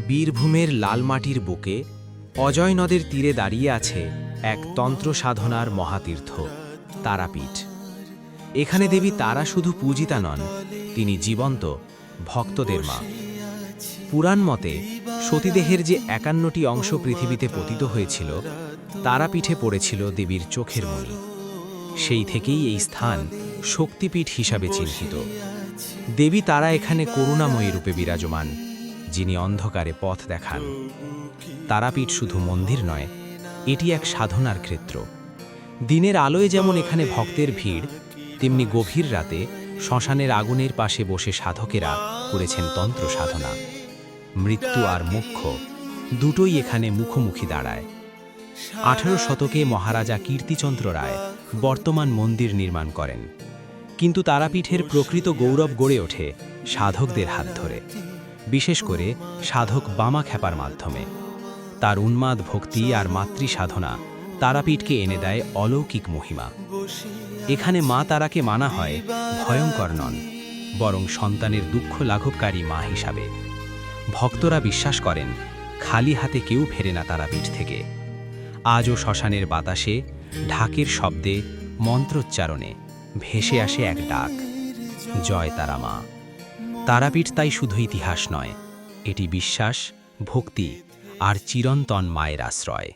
বীরভূমের লালমাটির বুকে অজয় নদের তীরে দাঁড়িয়ে আছে এক তন্ত্র সাধনার মহাতীর্থ তারাপীঠ। এখানে দেবী তারা শুধু পূজিতা নন, তিনি জীবন্ত ভক্তদের মা। পুরাণ মতে সতীদেহের যে ৫১টি অংশ পৃথিবীতে পতিত হয়েছিল, তারাপীঠে পড়েছিল দেবীর চোখের মণি। সেই থেকেই এই স্থান শক্তিপীঠ হিসাবে চিহ্নিত। দেবী তারা এখানে করুণাময়ী রূপে বিরাজমান, যিনি অন্ধকারে পথ দেখান। তারাপীঠ শুধু মন্দির নয়, এটি এক সাধনার ক্ষেত্র। দিনের আলোয় যেমন এখানে ভক্তের ভিড়, তেমনি গভীর রাতে শ্মশানের আগুনের পাশে বসে সাধকেরা করেছেন তন্ত্র সাধনা। মৃত্যু আর মোক্ষ দুটোই এখানে মুখোমুখি দাঁড়ায়। ১৮ শতকে মহারাজা কীর্তিচন্দ্র রায় বর্তমান মন্দির নির্মাণ করেন, কিন্তু তারাপীঠের প্রকৃত গৌরব গড়ে ওঠে সাধকদের হাত ধরে, বিশেষ করে সাধক বামা খ্যাপার মাধ্যমে। তার উন্মাদ ভক্তি আর মাতৃ সাধনা তারাপীঠকে এনে দেয় অলৌকিক মহিমা। এখানে মা তারাকে মানা হয় ভয়ঙ্কর নন, বরং সন্তানের দুঃখ লাঘবকারী মা হিসাবে। ভক্তরা বিশ্বাস করেন খালি হাতে কেউ ফেরে না তারাপীঠ থেকে। আজও শ্মশানের বাতাসে ঢাকের শব্দে, মন্ত্রোচ্চারণে ভেসে আসে এক ডাক, জয় তারা মা। তারাপীঠ তাই শুধু ইতিহাস নয়, এটি বিশ্বাস, ভক্তি আর চিরন্তন মায়ের আশ্রয়।